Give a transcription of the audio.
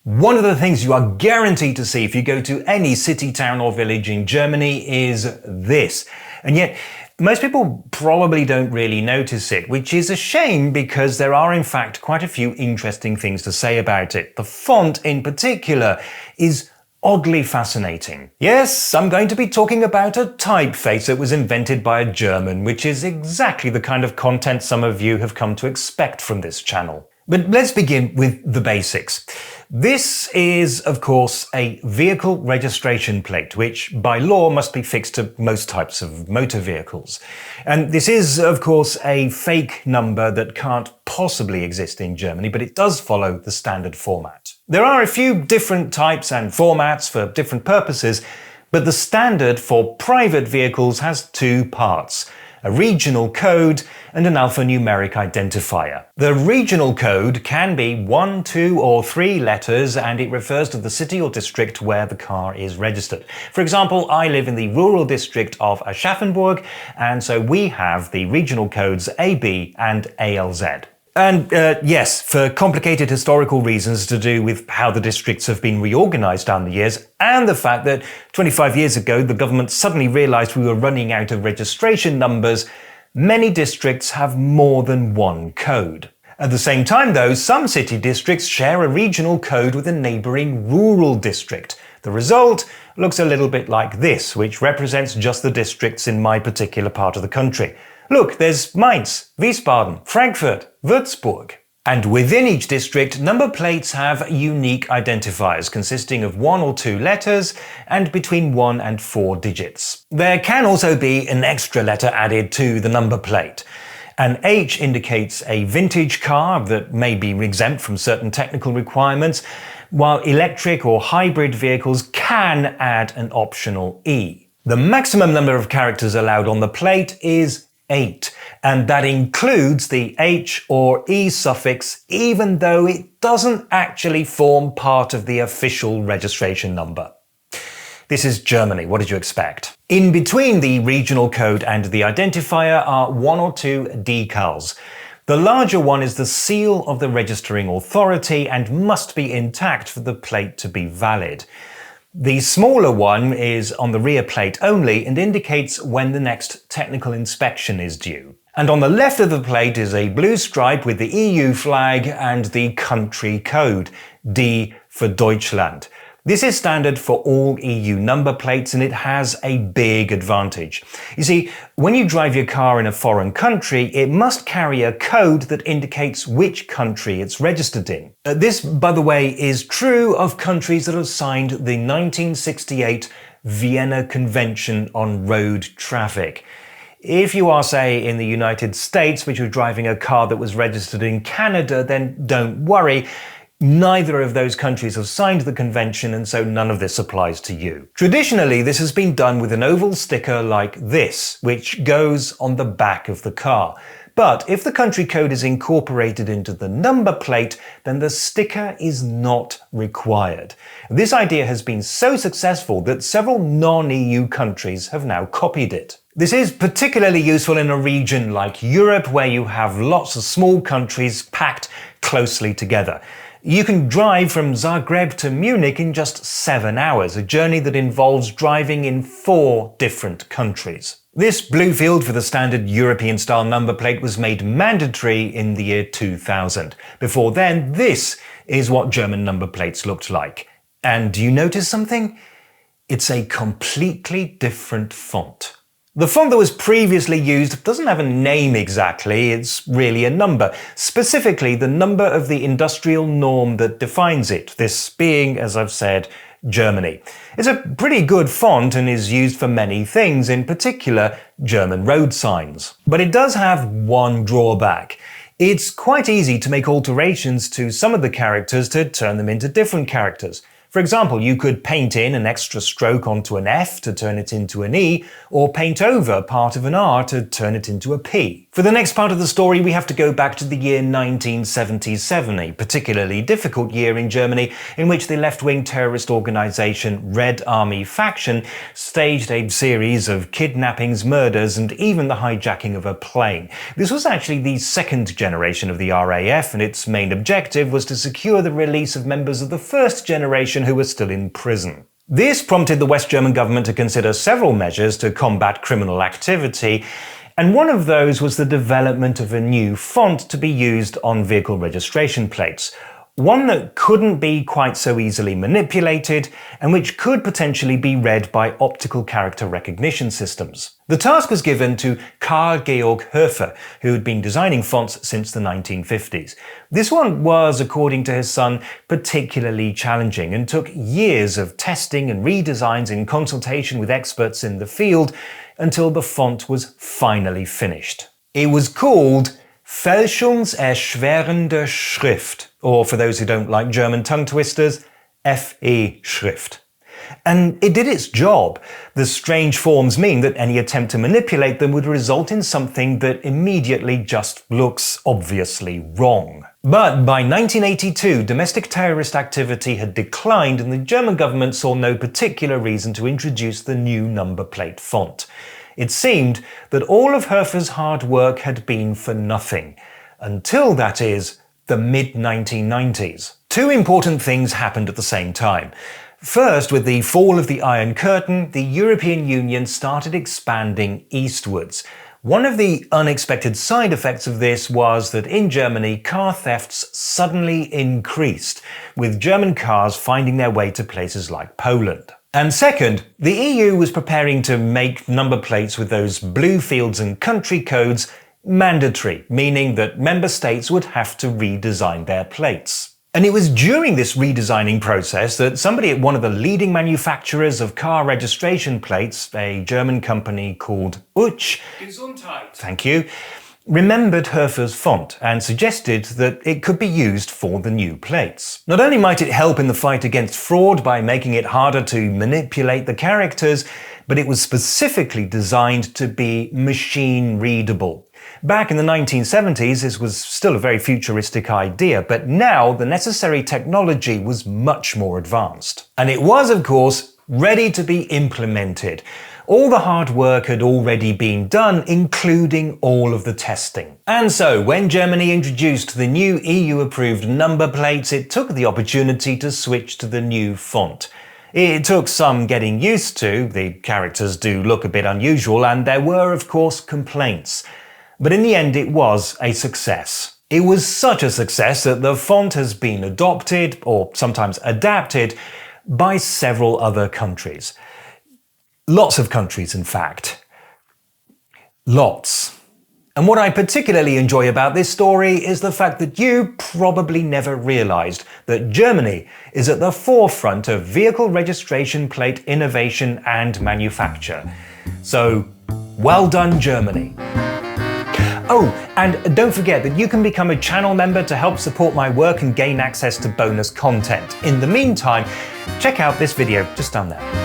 One of the things you are guaranteed to see if you go to any city, town or village in Germany is this. And yet, most people probably don't really notice it, which is a shame because there are in fact quite a few interesting things to say about it. The font in particular is oddly fascinating. Yes, I'm going to be talking about a typeface that was invented by a German, which is exactly the kind of content some of you have come to expect from this channel. But let's begin with the basics. This is, of course, a vehicle registration plate, which by law must be fixed to most types of motor vehicles. And this is, of course, a fake number that can't possibly exist in Germany, but it does follow the standard format. There are a few different types and formats for different purposes, but the standard for private vehicles has two parts: a regional code and an alphanumeric identifier. The regional code can be 1, 2 or 3 letters, and it refers to the city or district where the car is registered. For example, I live in the rural district of Aschaffenburg, and so we have the regional codes AB and ALZ. And yes, for complicated historical reasons to do with how the districts have been reorganized down the years, and the fact that 25 years ago the government suddenly realized we were running out of registration numbers, many districts have more than one code. At the same time though, some city districts share a regional code with a neighboring rural district. The result looks a little bit like this, which represents just the districts in my particular part of the country. Look, there's Mainz, Wiesbaden, Frankfurt, Würzburg. And within each district, number plates have unique identifiers consisting of 1 or 2 letters and between 1 and 4 digits. There can also be an extra letter added to the number plate. An H indicates a vintage car that may be exempt from certain technical requirements, while electric or hybrid vehicles can add an optional E. The maximum number of characters allowed on the plate is 8, and that includes the H or E suffix, even though it doesn't actually form part of the official registration number. This is Germany, what did you expect? In between the regional code and the identifier are 1 or 2 decals. The larger one is the seal of the registering authority and must be intact for the plate to be valid. The smaller one is on the rear plate only and indicates when the next technical inspection is due. And on the left of the plate is a blue stripe with the EU flag and the country code, D for Deutschland. This is standard for all EU number plates and it has a big advantage. You see, when you drive your car in a foreign country, it must carry a code that indicates which country it's registered in. This, by the way, is true of countries that have signed the 1968 Vienna Convention on Road Traffic. If you are, say, in the United States, but you're driving a car that was registered in Canada, then don't worry. Neither of those countries have signed the convention, and so none of this applies to you. Traditionally, this has been done with an oval sticker like this, which goes on the back of the car. But if the country code is incorporated into the number plate, then the sticker is not required. This idea has been so successful that several non-EU countries have now copied it. This is particularly useful in a region like Europe, where you have lots of small countries packed closely together. You can drive from Zagreb to Munich in just 7 hours, a journey that involves driving in 4 different countries. This blue field for the standard European-style number plate was made mandatory in the year 2000. Before then, this is what German number plates looked like. And do you notice something? It's a completely different font. The font that was previously used doesn't have a name exactly, it's really a number. Specifically, the number of the industrial norm that defines it, this being, as I've said, Germany. It's a pretty good font and is used for many things, in particular German road signs. But it does have one drawback. It's quite easy to make alterations to some of the characters to turn them into different characters. For example, you could paint in an extra stroke onto an F to turn it into an E, or paint over part of an R to turn it into a P. For the next part of the story, we have to go back to the year 1977, a particularly difficult year in Germany in which the left-wing terrorist organization Red Army faction staged a series of kidnappings, murders, and even the hijacking of a plane. This was actually the second generation of the RAF, and its main objective was to secure the release of members of the first generation who were still in prison. This prompted the West German government to consider several measures to combat criminal activity, and one of those was the development of a new font to be used on vehicle registration plates. One that couldn't be quite so easily manipulated, and which could potentially be read by optical character recognition systems. The task was given to Karl Georg Höfer, who had been designing fonts since the 1950s. This one was, according to his son, particularly challenging and took years of testing and redesigns in consultation with experts in the field until the font was finally finished. It was called Fälschungserschwerende Schrift, or for those who don't like German tongue twisters, FE Schrift. And it did its job. The strange forms mean that any attempt to manipulate them would result in something that immediately just looks obviously wrong. But by 1982, domestic terrorist activity had declined and the German government saw no particular reason to introduce the new number plate font. It seemed that all of Höfer's hard work had been for nothing. Until, that is, the mid-1990s. Two important things happened at the same time. First, with the fall of the Iron Curtain, the European Union started expanding eastwards. One of the unexpected side effects of this was that in Germany, car thefts suddenly increased, with German cars finding their way to places like Poland. And second, the EU was preparing to make number plates with those blue fields and country codes mandatory, meaning that member states would have to redesign their plates. And it was during this redesigning process that somebody at one of the leading manufacturers of car registration plates, a German company called Utsch, Gesundheit, thank you, remembered Höfer's font and suggested that it could be used for the new plates. Not only might it help in the fight against fraud by making it harder to manipulate the characters, but it was specifically designed to be machine readable. Back in the 1970s, this was still a very futuristic idea, but now the necessary technology was much more advanced. And it was, of course, ready to be implemented. All the hard work had already been done, including all of the testing. And so, when Germany introduced the new EU-approved number plates, it took the opportunity to switch to the new font. It took some getting used to, the characters do look a bit unusual, and there were, of course, complaints. But in the end, it was a success. It was such a success that the font has been adopted, or sometimes adapted, by several other countries. Lots of countries, in fact. Lots. And what I particularly enjoy about this story is the fact that you probably never realized that Germany is at the forefront of vehicle registration plate innovation and manufacture. So, well done, Germany. Oh, and don't forget that you can become a channel member to help support my work and gain access to bonus content. In the meantime, check out this video just down there.